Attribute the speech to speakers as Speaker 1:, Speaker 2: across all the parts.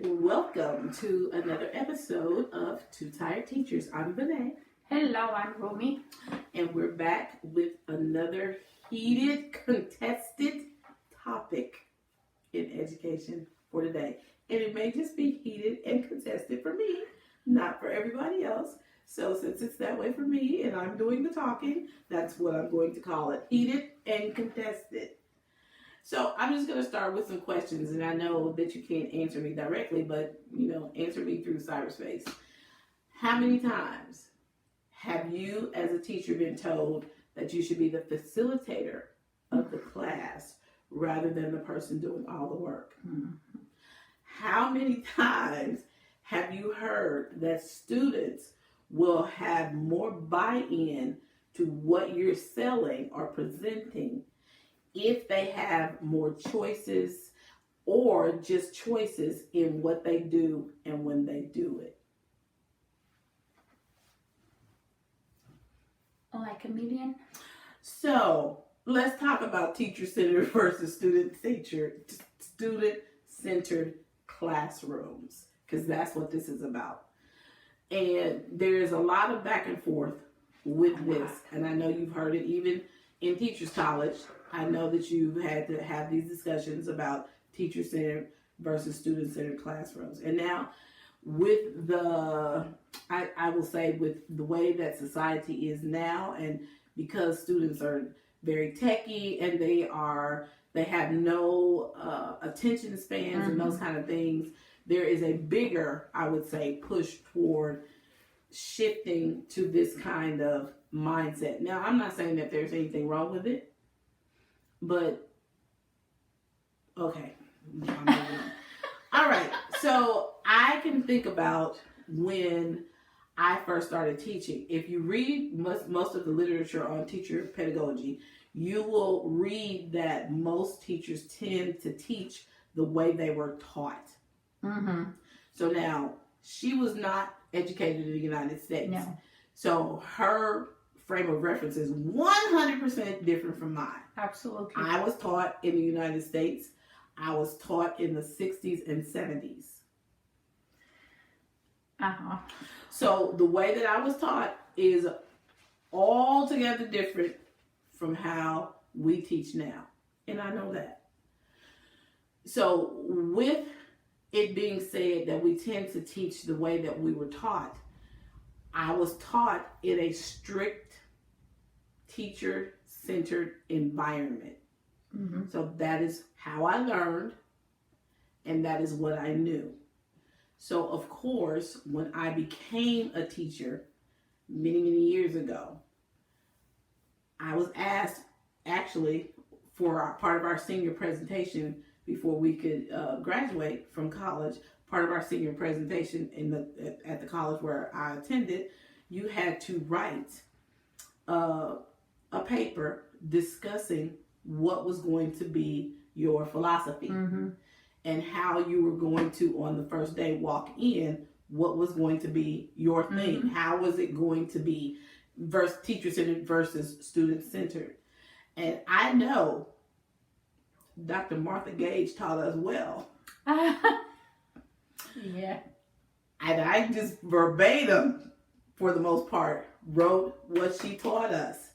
Speaker 1: Welcome to another episode of Two Tired Teachers. I'm Vinay.
Speaker 2: Hello, I'm Romy.
Speaker 1: And we're back with another heated, contested topic in education for today. And it may just be heated and contested for me, not for everybody else. So since it's that way for me and I'm doing the talking, that's what I'm going to call it, heated and contested. So I'm just going to start with some questions, and I know that you can't answer me directly, but, answer me through cyberspace. How many times have you as a teacher been told that you should be the facilitator of the class rather than the person doing all the work?
Speaker 2: Mm-hmm.
Speaker 1: How many times have you heard that students will have more buy-in to what you're selling or presenting if they have more choices or just choices in what they do and when they do it?
Speaker 2: Like a million?
Speaker 1: So let's talk about teacher-centered versus student-centered classrooms, because that's what this is about. And there's a lot of back and forth with this, and I know you've heard it even in Teachers College. I know that you've had to have these discussions about teacher-centered versus student-centered classrooms. And now with I will say with the way that society is now, and because students are very techy and they have no attention spans and those kind of things, there is a bigger, I would say, push toward shifting to this kind of mindset. Now, I'm not saying that there's anything wrong with it, but okay. All right. So I can think about when I first started teaching. If you read most of the literature on teacher pedagogy, you will read that most teachers tend to teach the way they were taught.
Speaker 2: Mm-hmm.
Speaker 1: So now, she was not educated in the United States.
Speaker 2: No.
Speaker 1: So her frame of reference is 100% different from mine.
Speaker 2: Absolutely.
Speaker 1: I was taught in the United States. I was taught in the 60s and 70s.
Speaker 2: Uh-huh.
Speaker 1: So the way that I was taught is altogether different from how we teach now. And I know that. So with it being said that we tend to teach the way that we were taught, I was taught in a strict teacher-centered environment.
Speaker 2: Mm-hmm.
Speaker 1: So that is how I learned, and that is what I knew. So of course, when I became a teacher many, many years ago, I was asked, actually, for part of our senior presentation before we could graduate from college, part of our senior presentation at the college where I attended, you had to write a paper discussing what was going to be your philosophy and how you were going to, on the first day, walk in, what was going to be your thing. How was it going to be teacher-centered versus student-centered? And I know Dr. Martha Gage taught us well.
Speaker 2: Yeah.
Speaker 1: And I just verbatim, for the most part, wrote what she taught us.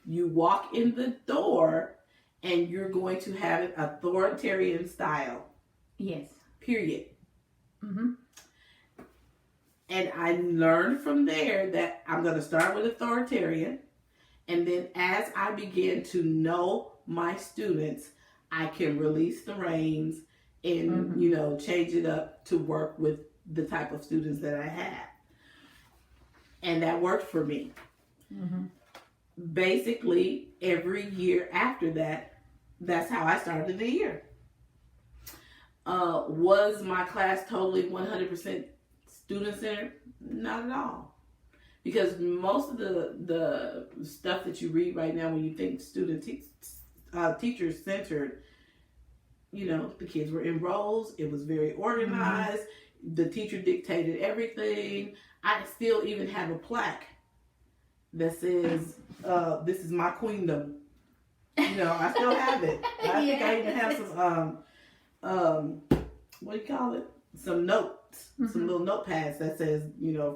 Speaker 1: You walk in the door and you're going to have an authoritarian style.
Speaker 2: Yes.
Speaker 1: Period.
Speaker 2: Mm-hmm.
Speaker 1: And I learned from there that I'm going to start with authoritarian. And then as I begin to know my students, I can release the reins and, change it up to work with the type of students that I have. And that worked for me.
Speaker 2: Mm-hmm.
Speaker 1: Basically, every year after that, that's how I started the year. Was my class totally 100% student-centered? Not at all. Because most of the stuff that you read right now when you think teacher-centered, the kids were in roles. It was very organized. The teacher dictated everything. I still even have a plaque that says, this is my queendom. I still have it. I think I even have some, what do you call it? notes, some little notepads that says,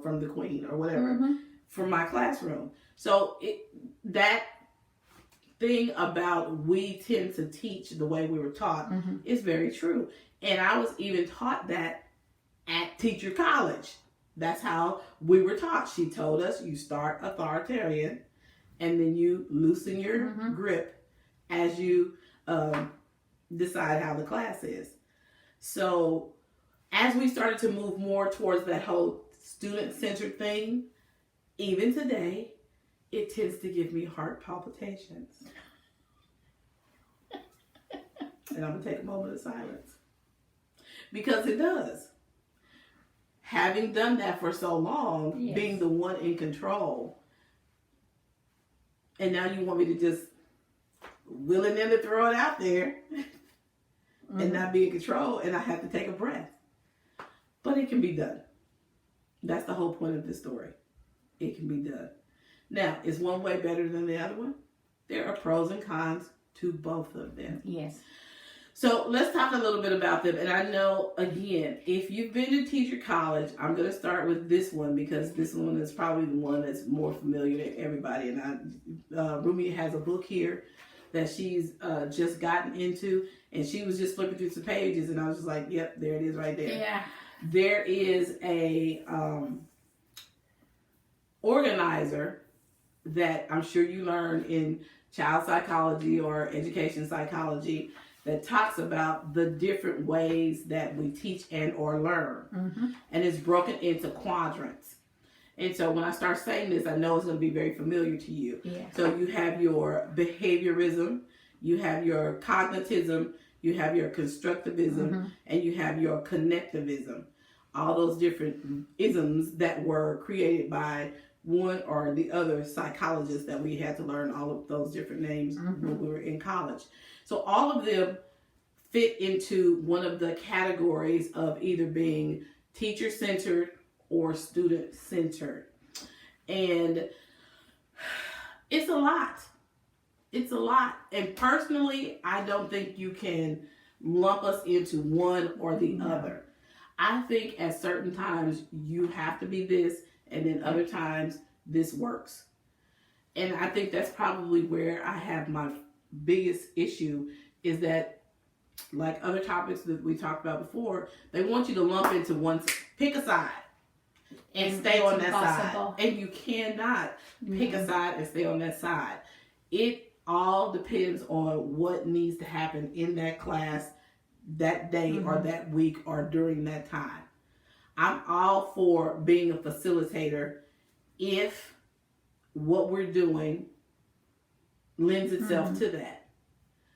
Speaker 1: from the Queen or whatever for my classroom. So that thing about we tend to teach the way we were taught is very true. And I was even taught that at Teacher College. That's how we were taught. She told us you start authoritarian and then you loosen your grip as you decide how the class is. So as we started to move more towards that whole student-centered thing, even today, it tends to give me heart palpitations. And I'm going to take a moment of silence. Because it does. Having done that for so long, being the one in control, and now you want me to just willy-nilly throw it out there and not be in control, and I have to take a breath. But it can be done. That's the whole point of this story. It can be done. Now, is one way better than the other one? There are pros and cons to both of them.
Speaker 2: Yes.
Speaker 1: So let's talk a little bit about them. And I know, again, if you've been to Teacher College, I'm going to start with this one because this one is probably the one that's more familiar to everybody. And Rumi has a book here that she's just gotten into, and she was just flipping through some pages, and I was just like, yep, there it is right there.
Speaker 2: Yeah.
Speaker 1: There is a organizer that I'm sure you learned in child psychology or education psychology that talks about the different ways that we teach and or learn. And it's broken into quadrants. And so when I start saying this, I know it's going to be very familiar to you.
Speaker 2: Yeah.
Speaker 1: So you have your behaviorism, you have your cognitism, you have your constructivism, and you have your connectivism. All those different isms that were created by one or the other psychologists that we had to learn all of those different names when we were in college. So all of them fit into one of the categories of either being teacher-centered or student-centered. And it's a lot. It's a lot. And personally, I don't think you can lump us into one or the other. I think at certain times you have to be this, and then other times this works. And I think that's probably where I have my biggest issue is that, like other topics that we talked about before, they want you to lump into one, pick a side and stay on that side. And you cannot pick a side and stay on that side. It all depends on what needs to happen in that class that day or that week or during that time. I'm all for being a facilitator if what we're doing lends itself to that.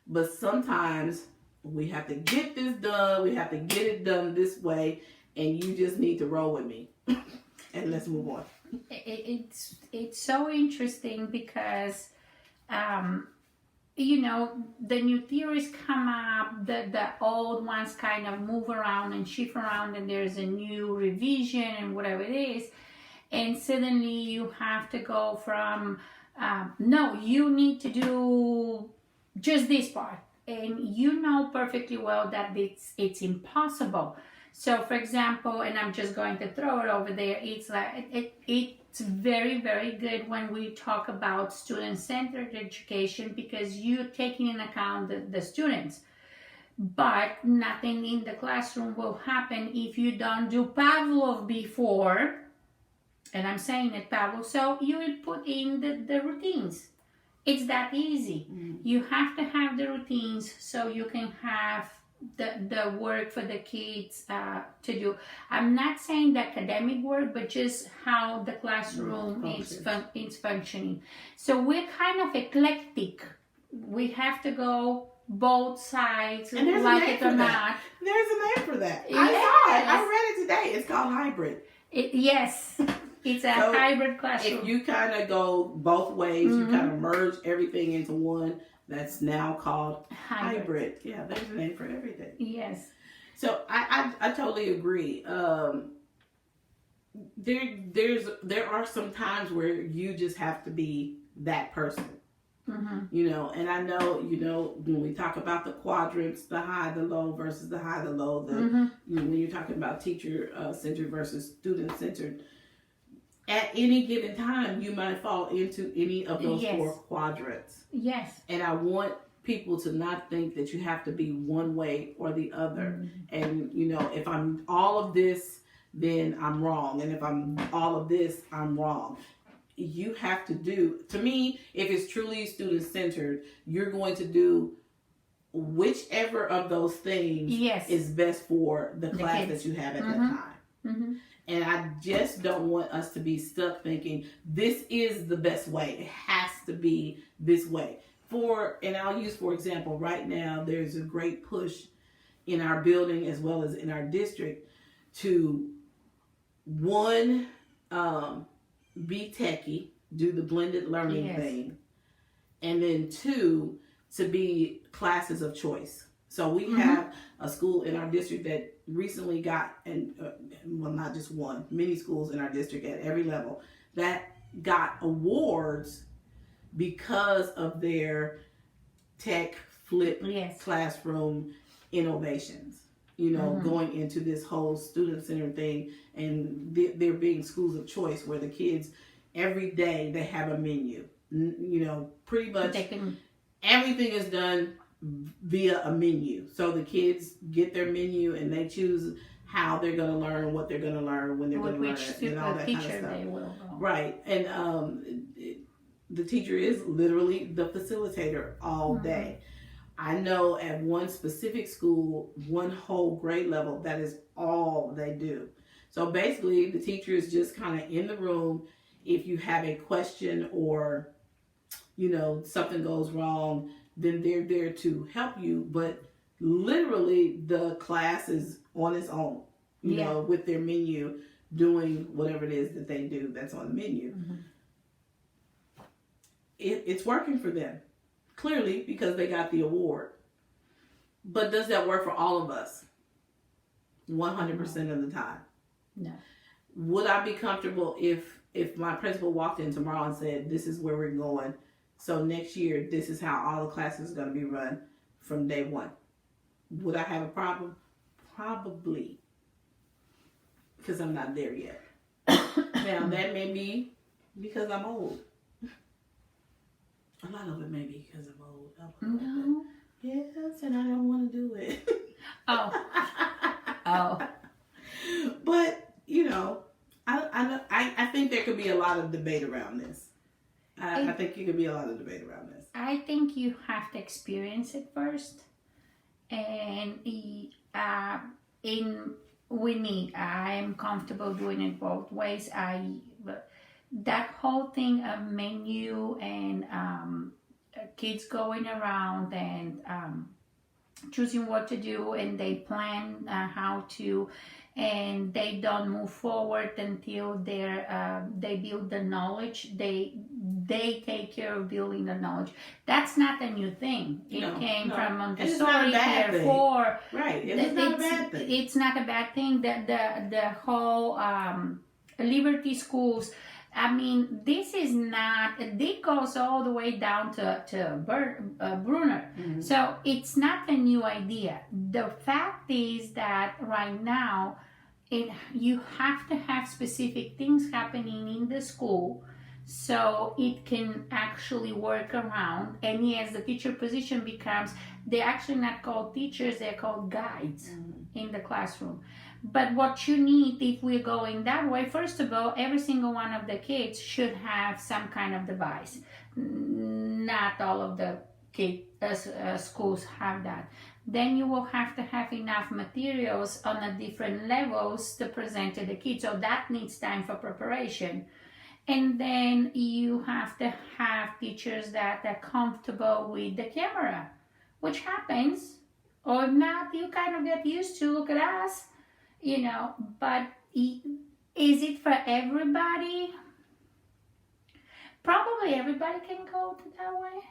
Speaker 1: But sometimes we have to get this done. We have to get it done this way. And you just need to roll with me. And let's move on.
Speaker 2: It's so interesting because, the new theories come up, the old ones kind of move around and shift around, and there's a new revision and whatever it is. And suddenly you have to go from, no, you need to do just this part. And you know perfectly well that it's impossible. So, for example, and I'm just going to throw it over there, it's like it's very, very good when we talk about student-centered education because you're taking into account the students. But nothing in the classroom will happen if you don't do Pavlov before, and I'm saying it Pavlov, so you will put in the routines. It's that easy. You have to have the routines so you can have the work for the kids to do. I'm not saying the academic work, but just how the classroom is functioning. So we're kind of eclectic. We have to go both sides,
Speaker 1: and
Speaker 2: like it or not.
Speaker 1: There's a name for that.
Speaker 2: Yes.
Speaker 1: I saw it. I read it today. It's called hybrid.
Speaker 2: Yes. It's a hybrid classroom.
Speaker 1: If you kind of go both ways, you kind of merge everything into one, that's now called hybrid. Yeah, there's a name for everything.
Speaker 2: Yes.
Speaker 1: So I totally agree. There are some times where you just have to be that person. You know, and I know, you know, when we talk about the quadrants, the high, the low versus the high, the low, you know, when you're talking about teacher-centered versus student-centered, at any given time, you might fall into any of those
Speaker 2: Yes.
Speaker 1: 4 quadrants.
Speaker 2: Yes.
Speaker 1: And I want people to not think that you have to be one way or the other. And, you know, if I'm all of this, then I'm wrong. And if I'm all of this, I'm wrong. You have to do, to me, if it's truly student-centered, you're going to do whichever of those things is best for the class that you have at that time. And I just don't want us to be stuck thinking this is the best way. It has to be this way. And I'll use, for example, right now, there's a great push in our building as well as in our district to, one, be techie, do the blended learning thing, and then 2, to be classes of choice. So we have a school in our district that recently got, and well, not just one, many schools in our district at every level that got awards because of their tech flip classroom innovations. You know, going into this whole student-centered thing, and there being schools of choice where the kids, every day they have a menu. You know, pretty much everything is done via a menu. So the kids get their menu and they choose how they're going to learn, what they're going to learn, when they're going to learn it, and all that kind of stuff. They will go. Right. And the teacher is literally the facilitator all day. I know at one specific school, one whole grade level, that is all they do. So basically, the teacher is just kind of in the room. If you have a question or, you know, something goes wrong, then they're there to help you. But literally, the class is on its own, you know, with their menu, doing whatever it is that they do that's on the menu. It's working for them. Clearly, because they got the award. But does that work for all of us? 100% of the time.
Speaker 2: No.
Speaker 1: Would I be comfortable if my principal walked in tomorrow and said, this is where we're going, so next year, this is how all the classes are going to be run from day one? Would I have a problem? Probably. Because I'm not there yet. Now, that may be because I'm old. A lot of it may be because I'm old.
Speaker 2: No.
Speaker 1: Yes, and I don't want to do it.
Speaker 2: Oh.
Speaker 1: But, you know, I think there could be a lot of debate around this. I think there could be a lot of debate around this.
Speaker 2: I think you have to experience it first. And with me, I am comfortable doing it both ways. That whole thing of menu and kids going around and choosing what to do, and they plan how to, and they don't move forward until they build the knowledge. They take care of building the knowledge. That's not a new thing. It came from Montessori. Therefore,
Speaker 1: right? It's not a bad thing.
Speaker 2: It's not a bad thing. The whole Liberty schools. I mean, this is not, it goes all the way down to Brunner. So it's not a new idea. The fact is that right now, you have to have specific things happening in the school so it can actually work around. And yes, the teacher position becomes, they're actually not called teachers, they're called guides in the classroom. But what you need, if we're going that way, first of all, every single one of the kids should have some kind of device. Not all of the schools have that. Then you will have to have enough materials on a different levels to present to the kids. So that needs time for preparation. And then you have to have teachers that are comfortable with the camera, which happens. Or if not, you kind of get used to, look at us. You know, but is it for everybody? Probably everybody can go that way.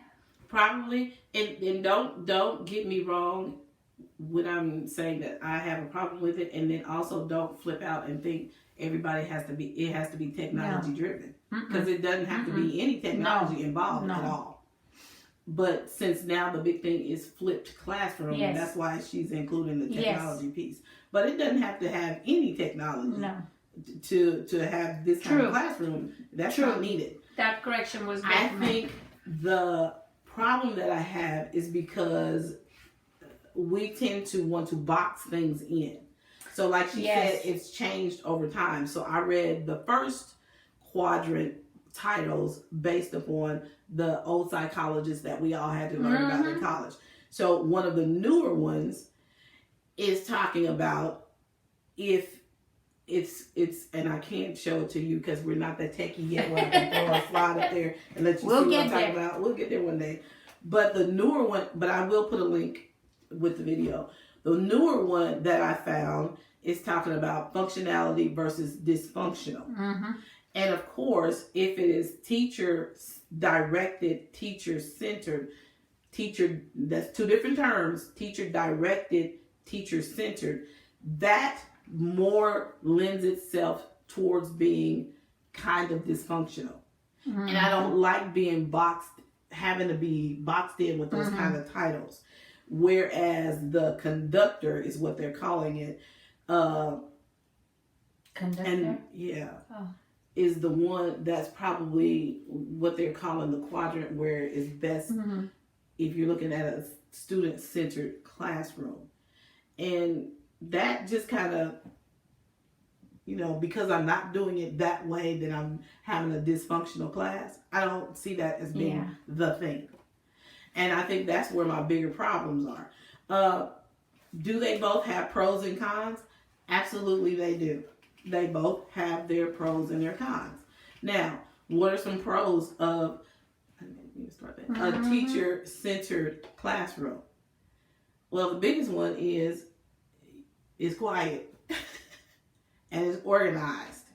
Speaker 2: Probably,
Speaker 1: and don't get me wrong when I'm saying that I have a problem with it, and then also don't flip out and think everybody has to be technology driven, because it doesn't have to be any technology involved at all. But since now the big thing is flipped classroom,
Speaker 2: Yes.
Speaker 1: that's why she's including the
Speaker 2: Yes.
Speaker 1: technology piece. But it doesn't have to have any technology
Speaker 2: No.
Speaker 1: to have this kind
Speaker 2: True.
Speaker 1: of classroom. That's
Speaker 2: True.
Speaker 1: not needed.
Speaker 2: That correction was good.
Speaker 1: I
Speaker 2: to make.
Speaker 1: think the problem that I have is because we tend to want to box things in. So like she
Speaker 2: Yes.
Speaker 1: said, it's changed over time. So I read the first quadrant titles based upon the old psychologists that we all had to learn about in college. So one of the newer ones is talking about if it's and I can't show it to you because we're not that techie yet where I can throw a slide up there and let you
Speaker 2: We'll
Speaker 1: see what
Speaker 2: get
Speaker 1: I'm talking
Speaker 2: there.
Speaker 1: about. We'll get there one day. But the newer one, but I will put a link with the video. The newer one that I found is talking about functionality versus dysfunctional. And of course, if it is teacher-directed, teacher-centered, that's two different terms, teacher-directed, teacher-centered, that more lends itself towards being kind of dysfunctional. And I don't like being having to be boxed in with those kind of titles. Whereas the conductor is what they're calling it.
Speaker 2: Conductor?
Speaker 1: And yeah.
Speaker 2: Oh.
Speaker 1: Is the one that's probably what they're calling the quadrant where it's best if you're looking at a student-centered classroom. And that just kind of, because I'm not doing it that way, then I'm having a dysfunctional class. I don't see that as being the thing. And I think that's where my bigger problems are. Do they both have pros and cons? Absolutely they do. They both have their pros and their cons. Now, what are some pros of a teacher-centered classroom? Well, the biggest one is it's quiet and it's organized.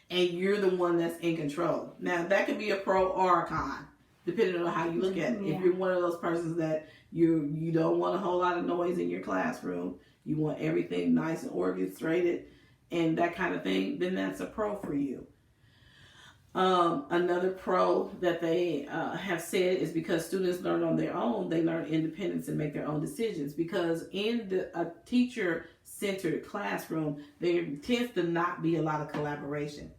Speaker 1: And you're the one that's in control. Now, that could be a pro or a con, depending on how you look at it.
Speaker 2: Yeah.
Speaker 1: If you're one of those persons that you don't want a whole lot of noise in your classroom, you want everything nice and orchestrated, and that kind of thing, then that's a pro for you. Another pro that they have said is because students learn on their own, they learn independence and make their own decisions. Because in a teacher-centered classroom, there tends to not be a lot of collaboration.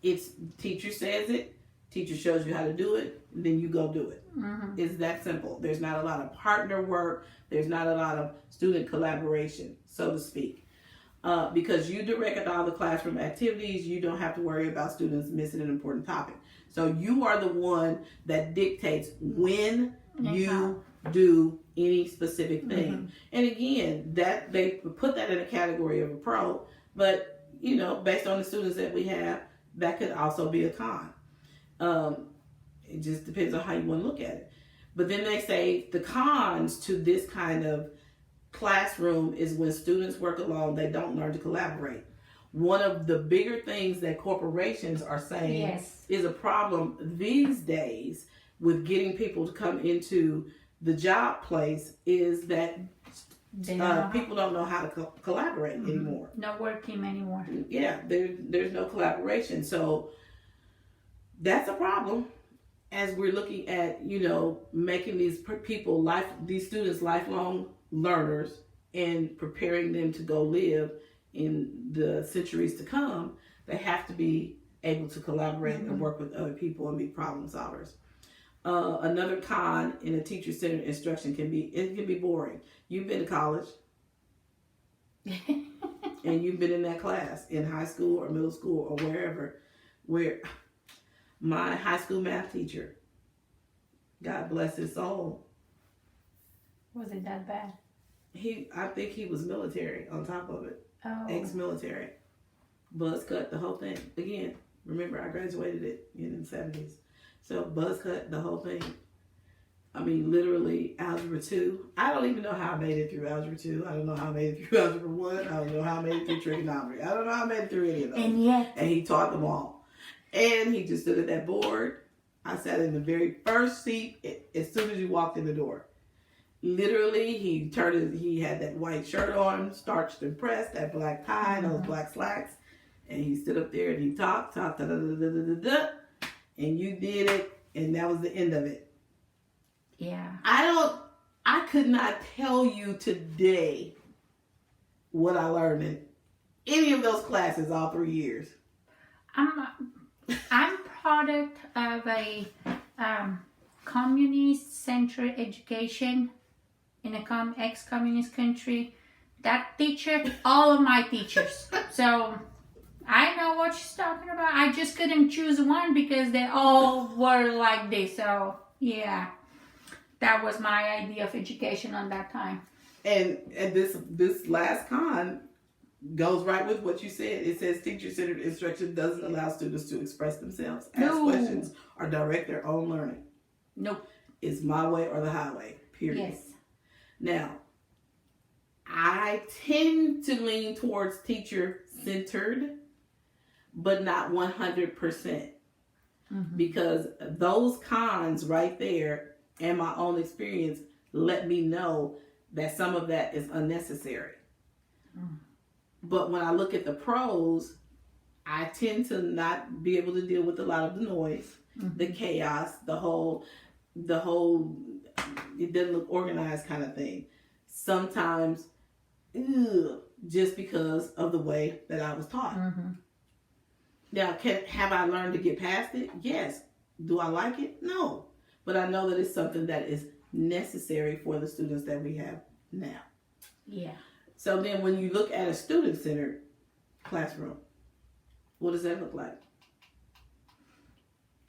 Speaker 1: It's teacher says it, teacher shows you how to do it, then you go do it. It's that simple. There's not a lot of partner work. There's not a lot of student collaboration, so to speak. Because you direct all the classroom activities, you don't have to worry about students missing an important topic. So you are the one that dictates when you do any specific thing. And again, that they put that in a category of a pro, but based on the students that we have, that could also be a con. It just depends on how you want to look at it. But then they say the cons to this kind of classroom is when students work alone, they don't learn to collaborate. One of the bigger things that corporations are saying is a problem these days with getting people to come into the job place is that people don't know how to collaborate anymore.
Speaker 2: No work team anymore.
Speaker 1: Yeah, there's no collaboration. So that's a problem as we're looking at, making these students lifelong learners and preparing them to go live in the centuries to come. They have to be able to collaborate and work with other people and be problem solvers. Another con in a teacher-centered instruction can be boring. You've been to college and you've been in that class in high school or middle school or wherever, where my high school math teacher, God bless his soul.
Speaker 2: Was it that bad?
Speaker 1: I think he was military on top of it.
Speaker 2: Oh.
Speaker 1: Ex-military. Buzz cut the whole thing. Again, remember I graduated it in the 70s. So buzz cut the whole thing. I mean, literally algebra 2. I don't even know how I made it through algebra 2. I don't know how I made it through algebra 1. I don't know how I made it through trigonometry. I don't know how I made it through any of those.
Speaker 2: And
Speaker 1: he taught them all. And he just stood at that board. I sat in the very first seat as soon as you walked in the door. Literally, he had that white shirt on, starched and pressed, that black tie, and those black slacks. And he stood up there and he talked, and you did it, and that was the end of it.
Speaker 2: Yeah.
Speaker 1: I could not tell you today what I learned in any of those classes all 3 years.
Speaker 2: I'm product of a communist-centered education in a ex-communist country that teacher all of my teachers. So I know what she's talking about. I just couldn't choose one because they all were like this. So yeah, that was my idea of education on that time.
Speaker 1: And this last con goes right with what you said. It says teacher-centered instruction doesn't allow students to express themselves, ask questions, or direct their own learning.
Speaker 2: Nope.
Speaker 1: It's my way or the highway, period.
Speaker 2: Yes.
Speaker 1: Now, I tend to lean towards teacher-centered, but not 100%. Because those cons right there and my own experience let me know that some of that is unnecessary. But when I look at the pros, I tend to not be able to deal with a lot of the noise, the chaos, the whole it doesn't look organized kind of thing. Sometimes, just because of the way that I was taught. Now, have I learned to get past it? Yes. Do I like it? No. But I know that it's something that is necessary for the students that we have now.
Speaker 2: Yeah.
Speaker 1: So then when you look at a student-centered classroom, what does that look like?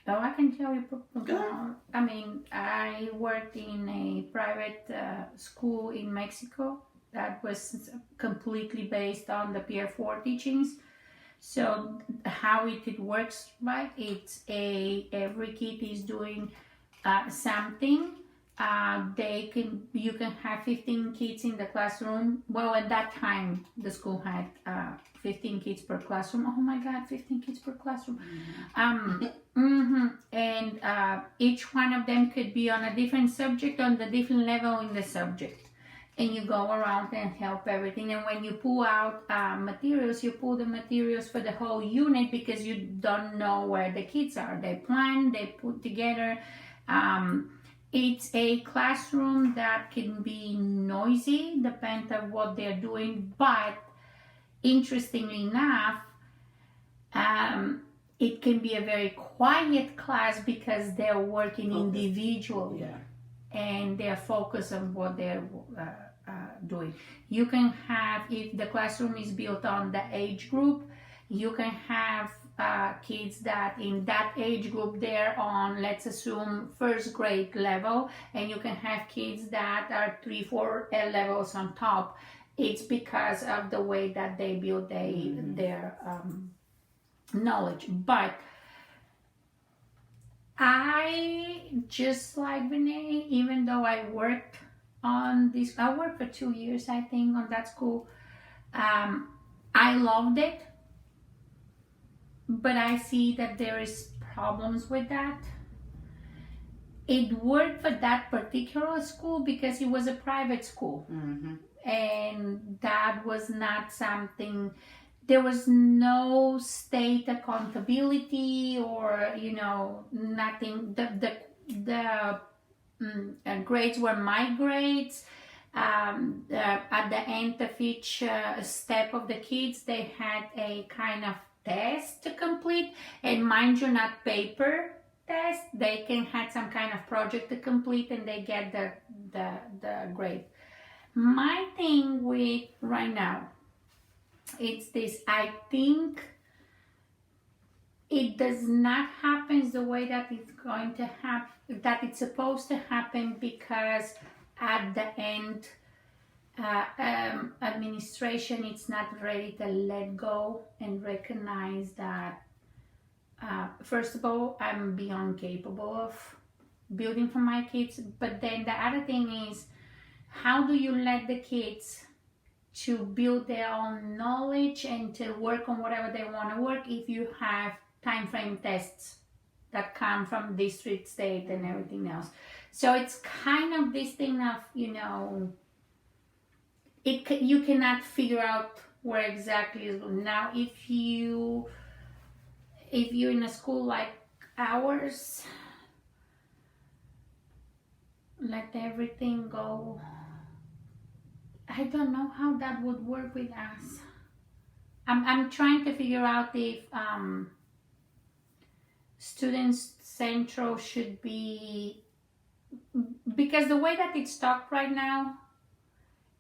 Speaker 2: Oh, I can tell you.
Speaker 1: Go.
Speaker 2: I mean, I worked in a private school in Mexico that was completely based on the Peer 4 teachings. So how it works, right? It's every kid is doing something. You can have 15 kids in the classroom. Well, at that time, the school had 15 kids per classroom. Oh my God, 15 kids per classroom. And each one of them could be on a different subject, on the different level in the subject. And you go around and help everything. And when you pull out materials, you pull the materials for the whole unit because you don't know where the kids are. They plan, they put together. It's a classroom that can be noisy, depending on what they're doing. But interestingly enough, it can be a very quiet class because they're working individually.
Speaker 1: Yeah.
Speaker 2: And they're focused on what they're doing. You can have, if the classroom is built on the age group, you can have kids that in that age group they're on, let's assume, first grade level, and you can have kids that are 3-4 levels on top. It's because of the way that they build their knowledge. But I, just like Renee, even though I worked for 2 years, I think, on that school. I loved it, but I see that there is problems with that. It worked for that particular school because it was a private school. And that was not something. There was no state accountability or, nothing. The grades were my grades. At the end of each step of the kids, they had a kind of test to complete. And mind you, not paper test. They can have some kind of project to complete and they get the grade. My thing with right now, it's this. I think it does not happen the way that it's going to happen, that it's supposed to happen, because at the end, administration is not ready to let go and recognize that, first of all, I'm beyond capable of building for my kids. But then the other thing is, how do you let the kids to build their own knowledge and to work on whatever they want to work if you have time frame tests that come from district, state, and everything else? So it's kind of this thing of, you cannot figure out where exactly is. Now, if you're in a school like ours, let everything go. I don't know how that would work with us. I'm trying to figure out if Students Central should be, because the way that it's taught right now,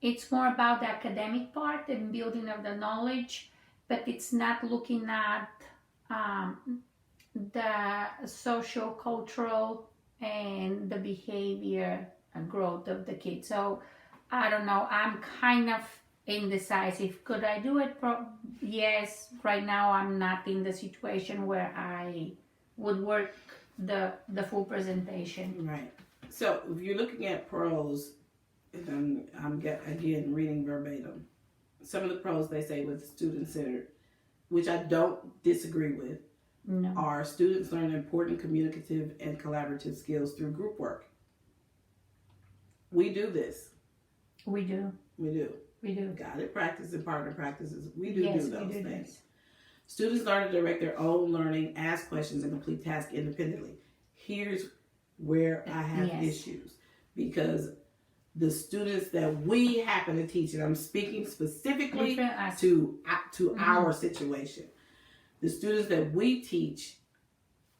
Speaker 2: it's more about the academic part and building of the knowledge, but it's not looking at the social, cultural, and the behavior and growth of the kids. So I don't know. I'm kind of indecisive. Could I do it? Yes. Right now, I'm not in the situation where I would work the full presentation.
Speaker 1: Right. So if you're looking at pros, and I'm again reading verbatim, some of the pros they say with student-centered, which I don't disagree with,
Speaker 2: No.
Speaker 1: are students learn important communicative and collaborative skills through group work. We do this.
Speaker 2: We do.
Speaker 1: We do.
Speaker 2: We do.
Speaker 1: Guided practice and partner practices. We do
Speaker 2: Yes,
Speaker 1: do those
Speaker 2: we do
Speaker 1: things.
Speaker 2: this.
Speaker 1: Students learn to direct their own learning, ask questions, and complete tasks independently. Here's where I have
Speaker 2: Yes.
Speaker 1: issues, because the students that we happen to teach, and I'm speaking specifically to our situation, the students that we teach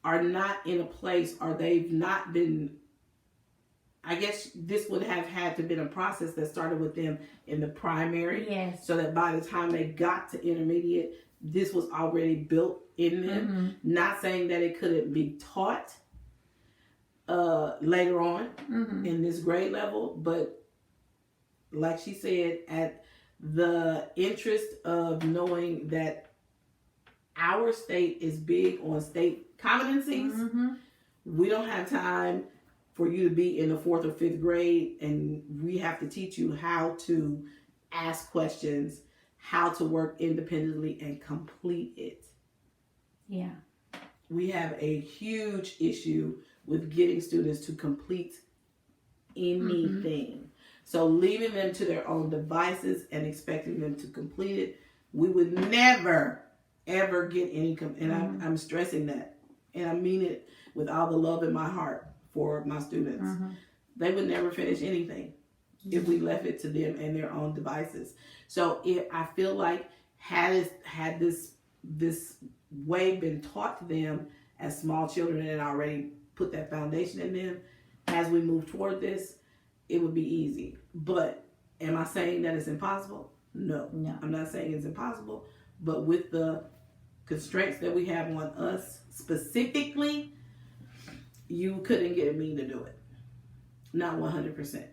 Speaker 1: are not in a place, or they've not been, I guess this would have had to been a process that started with them in the primary,
Speaker 2: Yes.
Speaker 1: so that by the time they got to intermediate, this was already built in them. Not saying that it couldn't be taught later on in this grade level, but like she said, at the interest of knowing that our state is big on state competencies, we don't have time for you to be in the 4th or 5th grade, and we have to teach you how to ask questions, how to work independently and complete it.
Speaker 2: Yeah.
Speaker 1: We have a huge issue with getting students to complete anything. So leaving them to their own devices and expecting them to complete it, we would never, ever get any, and I'm stressing that, and I mean it with all the love in my heart for my students. They would never finish anything if we left it to them and their own devices. So I feel like had this way been taught to them as small children and already put that foundation in them, as we move toward this, it would be easy. But am I saying that it's impossible? No. I'm not saying it's impossible, but with the constraints that we have on us specifically, you couldn't get me to do it. Not 100%.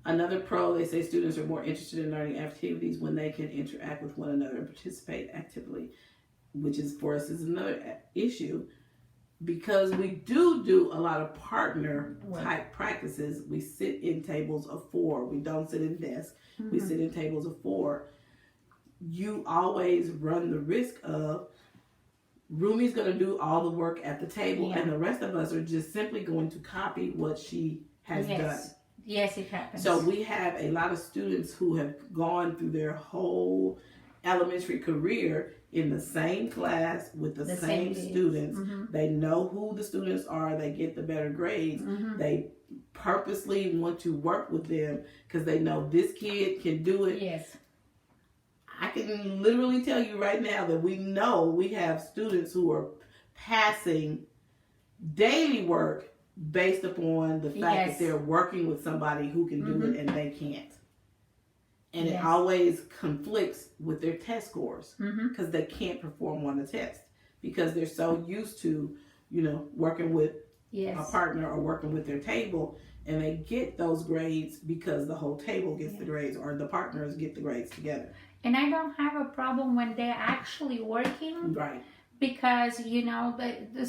Speaker 1: Another pro, they say students are more interested in learning activities when they can interact with one another and participate actively, which is for us is another issue, because we do a lot of partner type practices. We sit in tables of 4. We don't sit in desks. We sit in tables of 4. You always run the risk of Rumi's going to do all the work at the table, and the rest of us are just simply going to copy what she has done.
Speaker 2: Yes, it happens.
Speaker 1: So we have a lot of students who have gone through their whole elementary career in the same class with the same students. They know who the students are. They get the better grades. They purposely want to work with them because they know this kid can do it.
Speaker 2: Yes.
Speaker 1: I can literally tell you right now that we know we have students who are passing daily work based upon the fact that they're working with somebody who can do it and they can't. And it always conflicts with their test scores because they can't perform on the test because they're so used to, working with a partner or working with their table, and they get those grades because the whole table gets the grades or the partners get the grades together.
Speaker 2: And I don't have a problem when they're actually working.
Speaker 1: Right.
Speaker 2: Because,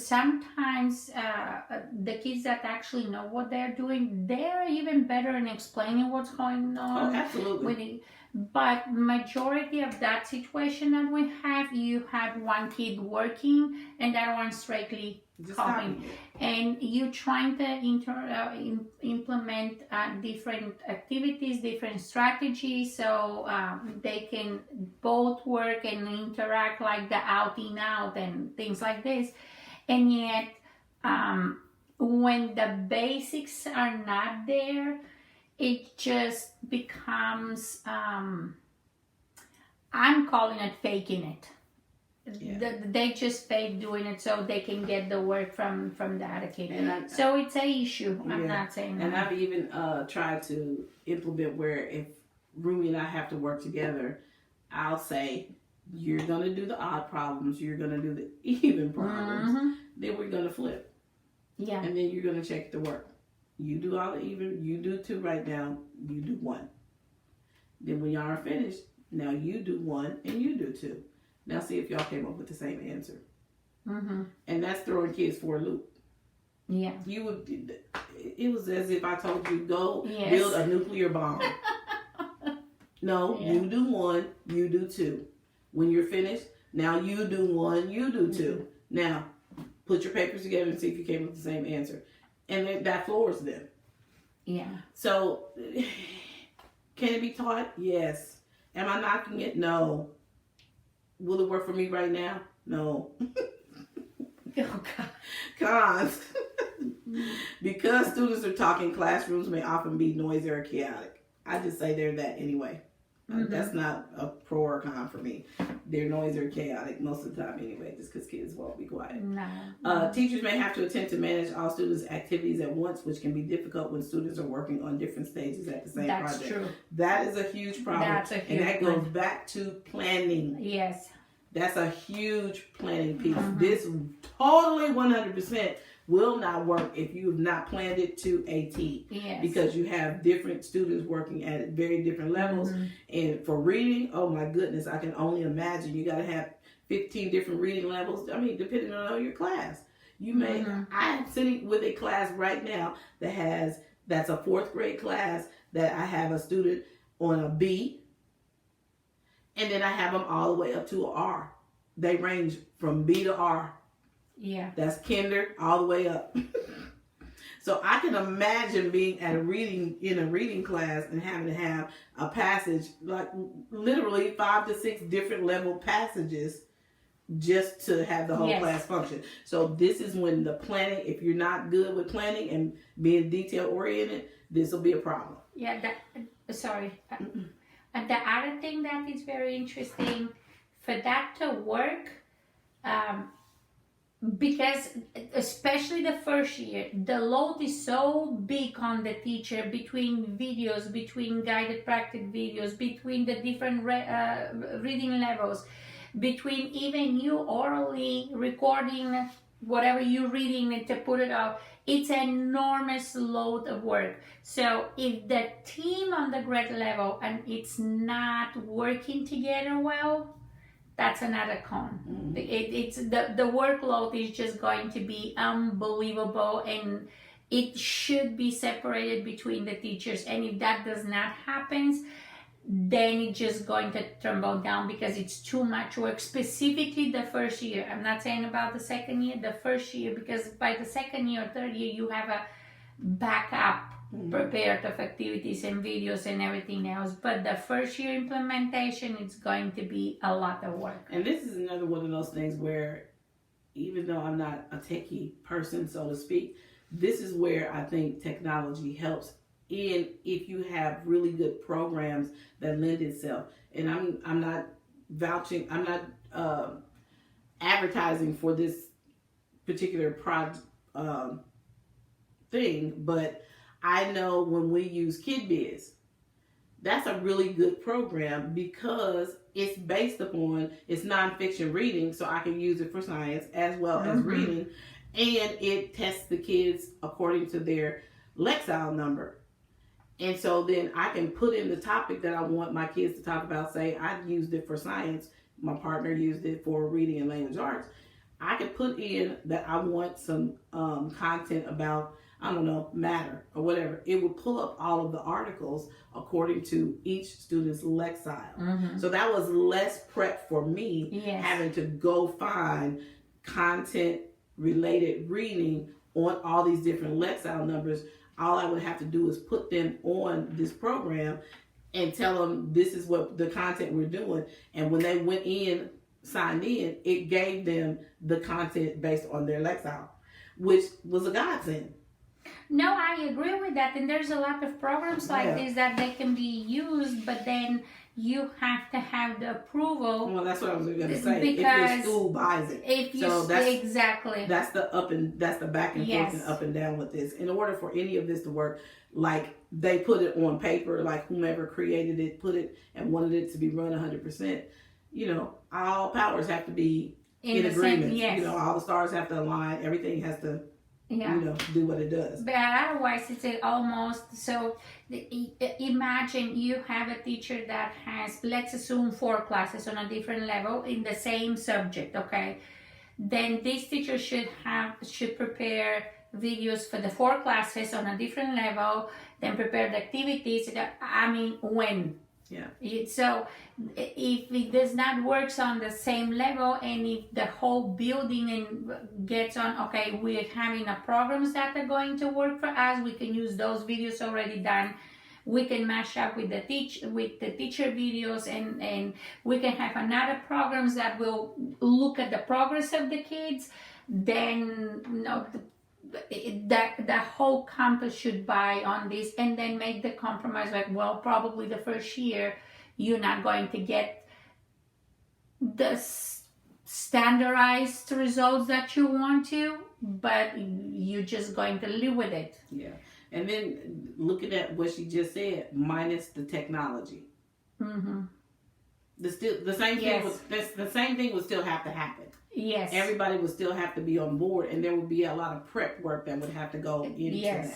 Speaker 2: sometimes the kids that actually know what they're doing, they're even better in explaining what's going on.
Speaker 1: Oh, absolutely.
Speaker 2: But majority of that situation that we have, you have one kid working and that one straightly copying. And you trying to implement different activities, different strategies, so they can both work and interact, like the outing out and things like this. And yet, when the basics are not there, it just becomes, I'm calling it faking it.
Speaker 1: Yeah.
Speaker 2: They just fake doing it so they can get the work from the other kid. So it's an issue. I'm not saying
Speaker 1: and
Speaker 2: that.
Speaker 1: I've even tried to implement where if Rumi and I have to work together, I'll say, you're going to do the odd problems, you're going to do the even problems, then we're going to flip.
Speaker 2: Yeah.
Speaker 1: And then you're going to check the work. You do all the even, you do 2 right now, you do 1. Then when y'all are finished, now you do 1 and you do 2. Now see if y'all came up with the same answer. And that's throwing kids for a loop.
Speaker 2: Yeah.
Speaker 1: You would. It was as if I told you, go build a nuclear bomb. No, you do 1, you do 2. When you're finished, now you do 1, you do 2. Now, put your papers together and see if you came up with the same answer. And that floors them.
Speaker 2: Yeah.
Speaker 1: So, can it be taught? Yes. Am I knocking it? No. Will it work for me right now? No.
Speaker 2: Oh, God.
Speaker 1: Cons. Because students are talking, classrooms may often be noisy or chaotic. I just say they're that anyway. That's not a pro or con for me. They're noisy or chaotic most of the time anyway, just because kids won't be quiet.
Speaker 2: No.
Speaker 1: Teachers may have to attempt to manage all students' activities at once, which can be difficult when students are working on different stages at the same project.
Speaker 2: That's true.
Speaker 1: That is a huge problem.
Speaker 2: That's a huge
Speaker 1: and that goes back to planning.
Speaker 2: Yes.
Speaker 1: That's a huge planning piece. This totally 100% will not work if you have not planned it to a T.
Speaker 2: Yes.
Speaker 1: Because you have different students working at very different levels. And for reading, oh my goodness, I can only imagine. You got to have 15 different reading levels. I mean, depending on your class. You may, I'm sitting with a class right now that's a 4th grade class that I have a student on a B. And then I have them all the way up to an R. They range from B to R.
Speaker 2: Yeah.
Speaker 1: That's kinder all the way up. So I can imagine being in a reading class and having to have a passage, like literally 5 to 6 different level passages just to have the whole class function. So this is when the planning, if you're not good with planning and being detail oriented, this will be a problem.
Speaker 2: Yeah, sorry. And the other thing that is very interesting, for that to work, because especially the first year, the load is so big on the teacher between videos, between guided practice videos, between the different reading levels, between even you orally recording whatever you're reading and to put it out. It's an enormous load of work. So if the team on the grade level and it's not working together well, that's another con. It's the workload is just going to be unbelievable, and it should be separated between the teachers. And if that does not happen, then it's just going to tumble down because it's too much work, specifically the first year. I'm not saying about the second year, the first year, because by the second year or third year, you have a backup prepared of activities and videos and everything else. But the first year implementation, it's going to be a lot of work.
Speaker 1: And this is another one of those things where, even though I'm not a techie person, so to speak, this is where I think technology helps if you have really good programs that lend itself. And I'm not vouching, I'm not advertising for this particular thing, but I know when we use KidBiz, that's a really good program because it's based upon, it's nonfiction reading, so I can use it for science as well as reading, and it tests the kids according to their Lexile number. And so then I can put in the topic that I want my kids to talk about. Say I used it for science, my partner used it for reading and language arts. I can put in that I want some content about, I don't know, matter or whatever. It will pull up all of the articles according to each student's Lexile. So that was less prep for me, having to go find content related reading on all these different Lexile numbers. All I would have to do is put them on this program and tell them this is what the content we're doing. And when they went in, signed in, it gave them the content based on their Lexile. which was a godsend.
Speaker 2: No, I agree with that. And there's a lot of programs like
Speaker 1: Yeah.
Speaker 2: this that they can be used, but then you have to have the approval.
Speaker 1: Well, that's what I was going to say.
Speaker 2: Because
Speaker 1: if your school buys it.
Speaker 2: If you
Speaker 1: So that's
Speaker 2: exactly.
Speaker 1: That's the back and
Speaker 2: Yes.
Speaker 1: forth and up and down with this. In order for any of this to work, like they put it on paper, like whomever created it put it and wanted it to be run 100%. You know, all powers have to be in agreement.
Speaker 2: Yes.
Speaker 1: You know, all the stars have to align. Everything has to,
Speaker 2: Yeah.
Speaker 1: you know, do what it does.
Speaker 2: But otherwise, it's almost so. Imagine you have a teacher that has, let's assume, 4 classes on a different level in the same subject. Okay, then this teacher should prepare videos for the 4 classes on a different level, then prepare the activities. I mean, when?
Speaker 1: Yeah.
Speaker 2: So if it does not work on the same level, and if the whole building gets on, okay, we're having a programs that are going to work for us, we can use those videos already done. We can mash up with the teacher videos, and we can have another programs that will look at the progress of the kids. Then the whole campus should buy on this, and then make the compromise like, well, probably the first year you're not going to get the standardized results that you want to, but you're just going to live with it.
Speaker 1: Yeah. And then looking at what she just said, minus the technology.
Speaker 2: Mm-hmm.
Speaker 1: The same thing would still have to happen.
Speaker 2: Yes.
Speaker 1: Everybody would still have to be on board, and there would be a lot of prep work that would have to go into that.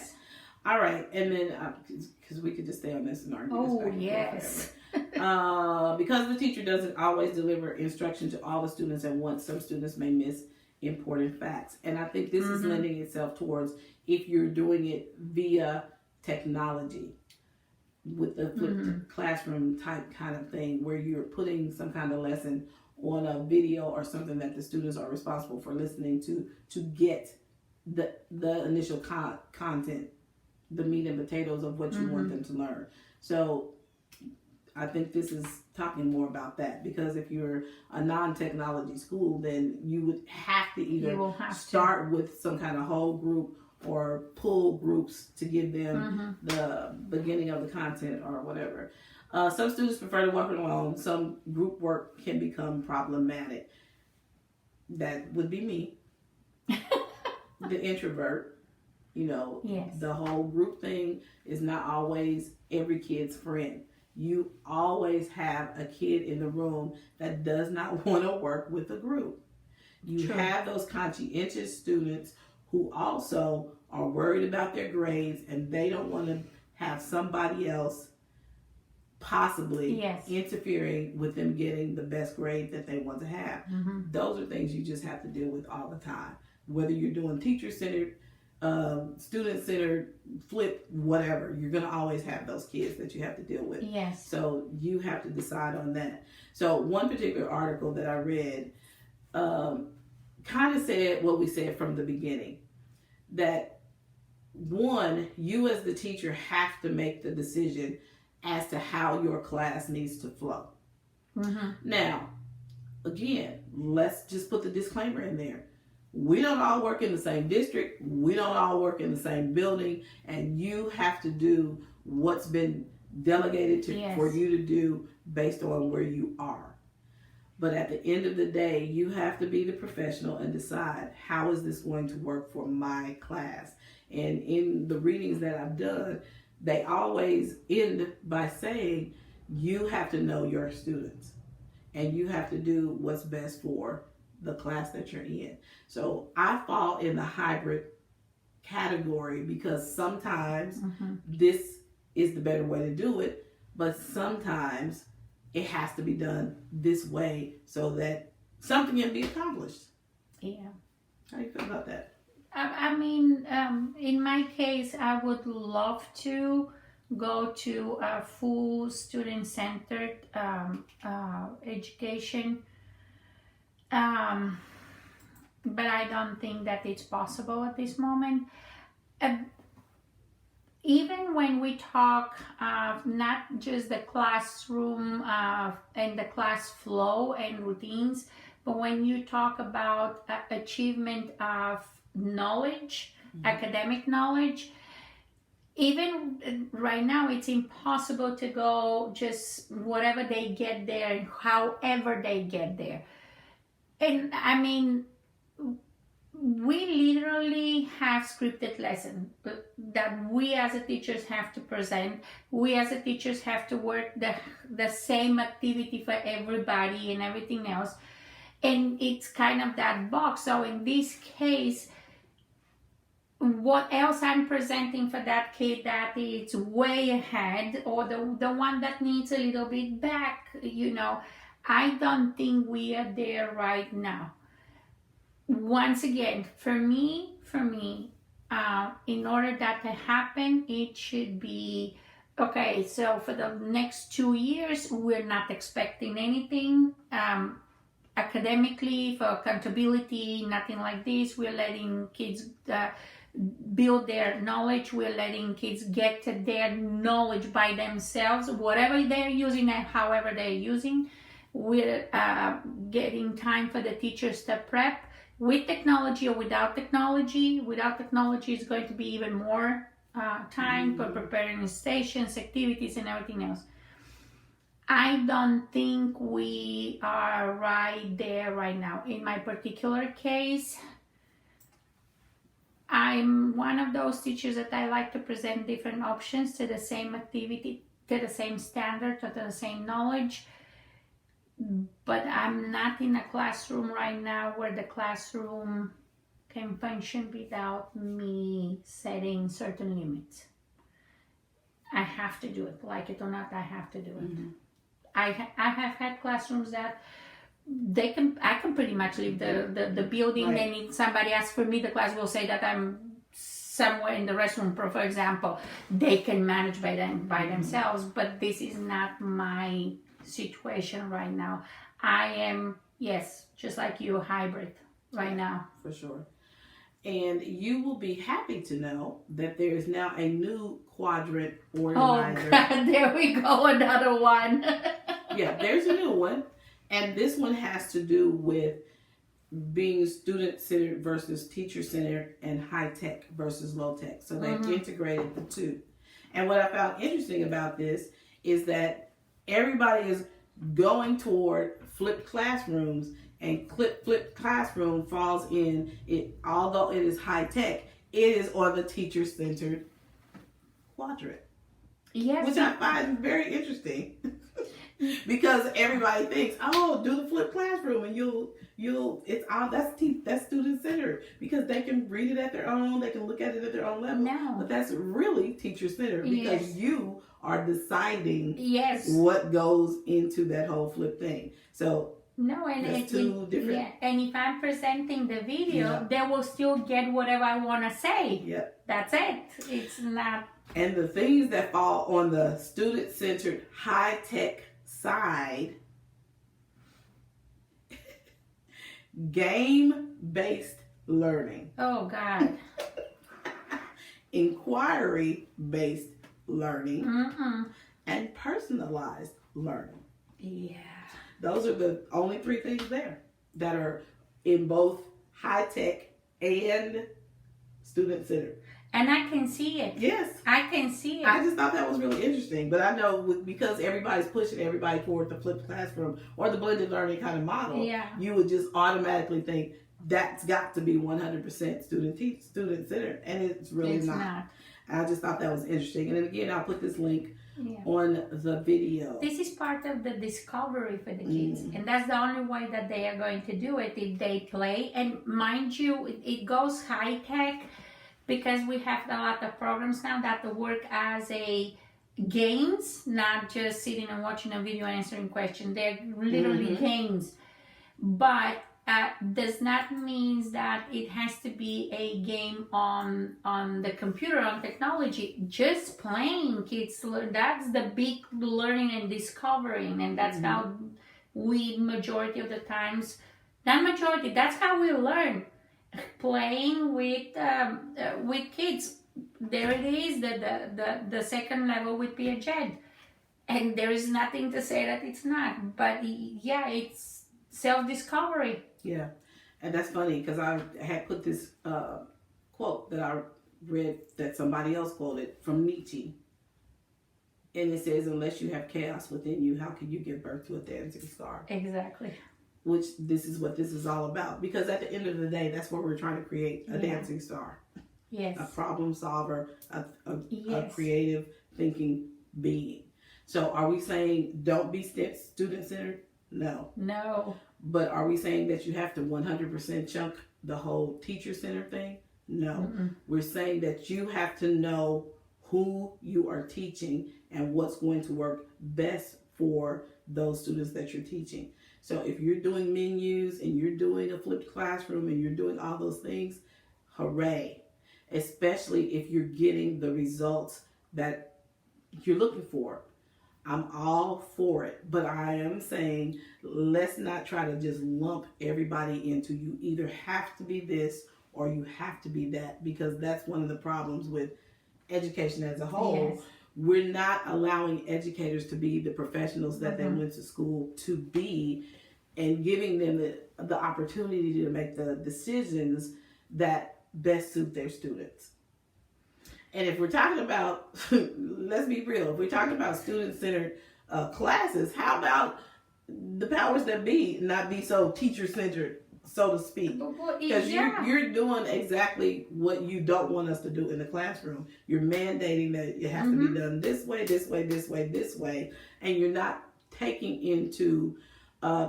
Speaker 1: All right, and then because we could just stay on this and argue.
Speaker 2: Oh, yes.
Speaker 1: Because the teacher doesn't always deliver instruction to all the students at once, some students may miss important facts, and I think this is lending itself towards if you're doing it via technology with the flipped classroom type kind of thing, where you're putting some kind of lesson on a video or something that the students are responsible for listening to get the initial content, the meat and potatoes of what you want them to learn. So I think this is talking more about that, because if you're a non-technology school, then you would have to either start with some kind of whole group or pull groups to give them the beginning of the content or whatever. Some students prefer to work alone. Some group work can become problematic. That would be me, the introvert. You know, the whole group thing is not always every kid's friend. You always have a kid in the room that does not want to work with a group. You have those conscientious students who also are worried about their grades, and they don't want to have somebody else possibly interfering with them getting the best grade that they want to have. Those are things you just have to deal with all the time. Whether you're doing teacher-centered, student-centered, flip, whatever, you're going to always have those kids that you have to deal with.
Speaker 2: Yes.
Speaker 1: So you have to decide on that. So one particular article that I read kind of said what we said from the beginning, that one, you as the teacher have to make the decision as to how your class needs to flow. Now, again, let's just put the disclaimer in there. We don't all work in the same district. We don't all work in the same building, and you have to do what's been delegated for you to do based on where you are. But at the end of the day, you have to be the professional and decide, how is this going to work for my class? And in the readings that I've done, they always end by saying you have to know your students and you have to do what's best for the class that you're in. So I fall in the hybrid category, because sometimes this is the better way to do it, but sometimes it has to be done this way so that something can be accomplished.
Speaker 2: Yeah.
Speaker 1: How do you feel about that?
Speaker 2: I mean, in my case, I would love to go to a full student-centered education, but I don't think that it's possible at this moment. Even when we talk not just the classroom and the class flow and routines, but when you talk about achievement of knowledge, academic knowledge. Even right now, it's impossible to go just whatever they get there, however they get there. And I mean, we literally have scripted lessons that we as a teachers have to present. We as a teachers have to work the same activity for everybody and everything else. And it's kind of that box. So in this case, what else I'm presenting for that kid that is way ahead, or the one that needs a little bit back, I don't think we are there right now. Once again, for me, in order that to happen, it should be, okay, so for the next 2 years, we're not expecting anything academically, for accountability, nothing like this. We're letting kids build their knowledge. We're letting kids get to their knowledge by themselves, whatever they're using and however they're using. We're getting time for the teachers to prep. With technology or without technology is going to be even more time for preparing stations, activities, and everything else. I don't think we are right there right now. In my particular case, I'm one of those teachers that I like to present different options to the same activity, to the same standard, to the same knowledge. But I'm not in a classroom right now where the classroom can function without me setting certain limits. I have to do it, like it or not. I have to do it. I have had classrooms that I can pretty much leave the building, right. And if somebody asks for me, the class will say that I'm somewhere in the restroom, for example. They can manage by themselves, but this is not my situation right now. I am, yes, just like you, hybrid right now.
Speaker 1: For sure. And you will be happy to know that there is now a new quadrant organizer.
Speaker 2: Oh God, there we go, another one.
Speaker 1: Yeah, there's a new one. And this one has to do with being student-centered versus teacher-centered and high-tech versus low-tech. So they've integrated the two. And what I found interesting about this is that everybody is going toward flipped classrooms, and flipped classroom falls in it. Although it is high tech, it is on the teacher-centered quadrant.
Speaker 2: Yes,
Speaker 1: which I find very interesting because everybody thinks, oh, do the flipped classroom, and that's student-centered because they can read it at their own, they can look at it at their own level.
Speaker 2: No.
Speaker 1: But that's really teacher-centered because you are deciding what goes into that whole flip thing. So
Speaker 2: no, and
Speaker 1: that's two different.
Speaker 2: Yeah, and if I'm presenting the video, they will still get whatever I want to say.
Speaker 1: Yep.
Speaker 2: That's it. It's not.
Speaker 1: And the things that fall on the student-centered high-tech side, game-based learning.
Speaker 2: Oh God.
Speaker 1: Inquiry-based learning and personalized learning.
Speaker 2: Yeah.
Speaker 1: Those are the only three things there that are in both high-tech and student-centered.
Speaker 2: And I can see it.
Speaker 1: Yes.
Speaker 2: I can see it.
Speaker 1: I just thought that was really interesting. But I know because everybody's pushing everybody toward the flipped classroom or the blended learning kind of model, you would just automatically think that's got to be 100% student-centered. And it's really not. I just thought that was interesting. And then again, I'll put this link on the video.
Speaker 2: This is part of the discovery for the kids. And that's the only way that they are going to do it, if they play. And mind you, it goes high-tech because we have a lot of programs now that work as a games, not just sitting and watching a video and answering questions. They're literally games. But does not mean that it has to be a game on the computer, on technology. Just playing, kids learn. That's the big learning and discovering, and that's how we majority of the times, not majority, that's how we learn. Playing with kids. There it is, the second level with Piaget, and there is nothing to say that it's not. But yeah, it's self-discovery.
Speaker 1: Yeah. And that's funny because I had put this quote that I read that somebody else quoted from Nietzsche. And it says, unless you have chaos within you, how can you give birth to a dancing star?
Speaker 2: Exactly.
Speaker 1: Which this is what this is all about. Because at the end of the day, that's what we're trying to create, a dancing star.
Speaker 2: Yes.
Speaker 1: A problem solver, a
Speaker 2: Yes.
Speaker 1: creative thinking being. So are we saying don't be student-centered? No.
Speaker 2: No.
Speaker 1: But are we saying that you have to 100% chunk the whole teacher-centered thing? No.
Speaker 2: Mm-mm.
Speaker 1: We're saying that you have to know who you are teaching and what's going to work best for those students that you're teaching. So if you're doing menus and you're doing a flipped classroom and you're doing all those things, hooray. Especially if you're getting the results that you're looking for. I'm all for it, but I am saying let's not try to just lump everybody into you either have to be this or you have to be that, because that's one of the problems with education as a whole.
Speaker 2: Yes.
Speaker 1: We're not allowing educators to be the professionals that they went to school to be, and giving them the opportunity to make the decisions that best suit their students. And if we're talking about, let's be real, if we're talking about student-centered classes, how about the powers that be not be so teacher-centered, so to speak? Because you're doing exactly what you don't want us to do in the classroom. You're mandating that it has to be done this way, this way, this way, this way, and you're not taking into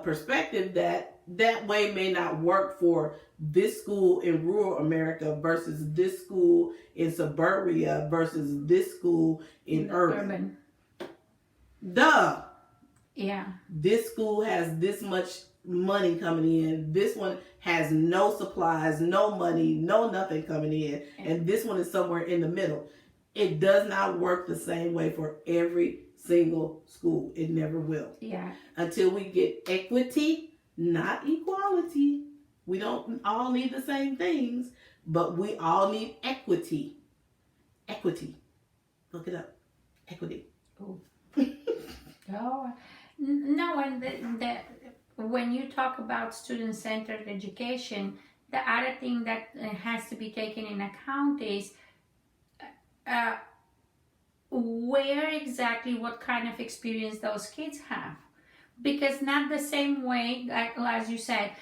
Speaker 1: perspective that way may not work for this school in rural America versus this school in suburbia versus this school in urban. Duh.
Speaker 2: Yeah.
Speaker 1: This school has this much money coming in. This one has no supplies, no money, no nothing coming in. And this one is somewhere in the middle. It does not work the same way for every single school. It never will.
Speaker 2: Yeah.
Speaker 1: Until we get equity, not equality. We don't all need the same things, but we all need equity. Equity. Look it up. Equity.
Speaker 2: Oh. Oh. No, and when you talk about student-centered education, the other thing that has to be taken in account is where exactly, what kind of experience those kids have. Because not the same way, as you said,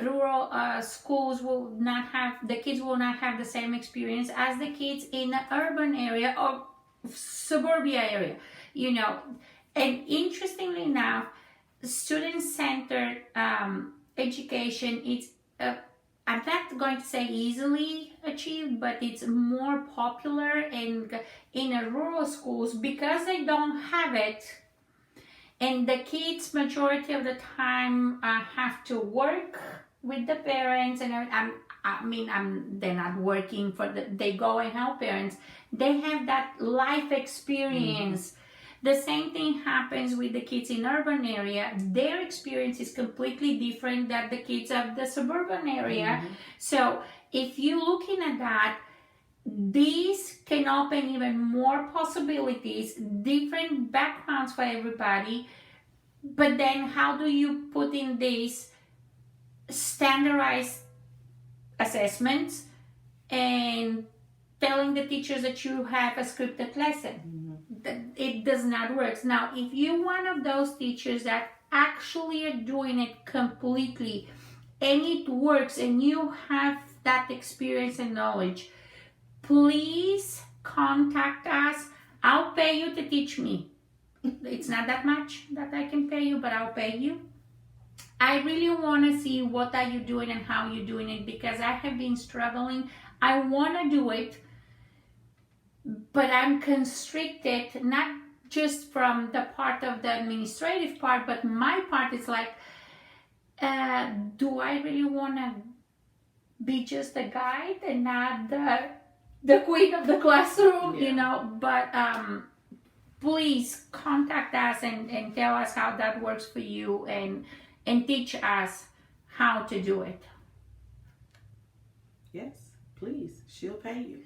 Speaker 2: rural schools will not have, the kids will not have the same experience as the kids in the urban area or suburbia area, you know. And interestingly enough, student-centered education, it's, I'm not going to say easily achieved, but it's more popular in rural schools because they don't have it. And the kids, majority of the time, have to work with the parents, and they're not working they go and help parents. They have that life experience. The same thing happens with the kids in urban area. Their experience is completely different than the kids of the suburban area. So if you're looking at that, these can open even more possibilities, different backgrounds for everybody. But then how do you put in these standardized assessments and telling the teachers that you have a scripted lesson? It does not work. Now, if you're one of those teachers that actually are doing it completely and it works and you have that experience and knowledge, please contact us. I'll pay you to teach me. It's not that much that I can pay you, but I'll pay you. I really want to see what are you doing and how you're doing it, because I have been struggling. I want to do it, but I'm constricted, not just from the part of the administrative part, but my part is like, do I really want to be just a guide and not the queen of the classroom, you know? But please contact us and tell us how that works for you, and teach us how to do it.
Speaker 1: Yes, please. She'll pay you.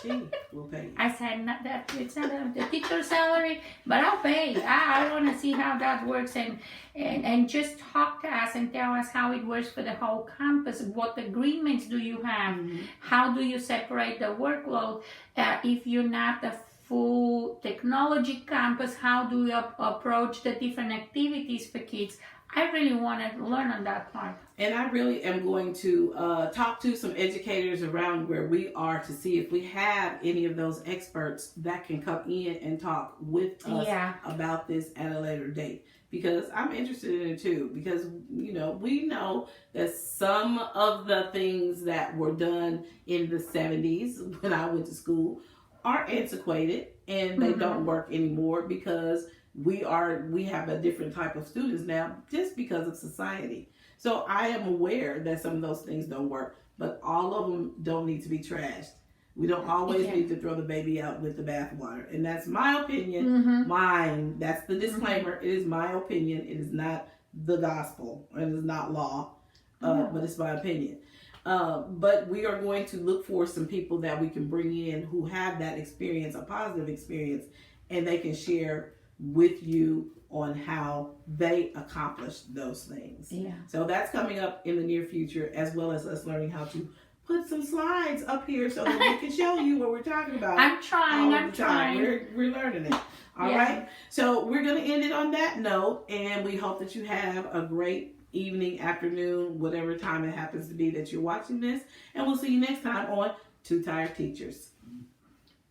Speaker 1: She will pay you.
Speaker 2: I said, not that it's not the teacher salary, but I'll pay. I want to see how that works and just talk to us and tell us how it works for the whole campus. What agreements do you have? How do you separate the workload? If you're not a full technology campus, how do you approach the different activities for kids? I really want to learn on that part.
Speaker 1: And I really am going to talk to some educators around where we are to see if we have any of those experts that can come in and talk with us about this at a later date. Because I'm interested in it too. Because, you know, we know that some of the things that were done in the 70s when I went to school are antiquated and they don't work anymore because we have a different type of students now just because of society. So I am aware that some of those things don't work, but all of them don't need to be trashed. We don't always need to throw the baby out with the bathwater. And that's my opinion, mine. That's the disclaimer. It is my opinion. It is not the gospel. It is not law, but it's my opinion. But we are going to look for some people that we can bring in who have that experience, a positive experience, and they can share with you on how they accomplish those things. Yeah. So that's coming up in the near future, as well as us learning how to put some slides up here so that we can show you what we're talking about.
Speaker 2: I'm trying.
Speaker 1: We're learning it. All right. So we're going to end it on that note, and we hope that you have a great evening, afternoon, whatever time it happens to be that you're watching this. And we'll see you next time on Two Tired Teachers.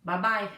Speaker 2: Bye-bye.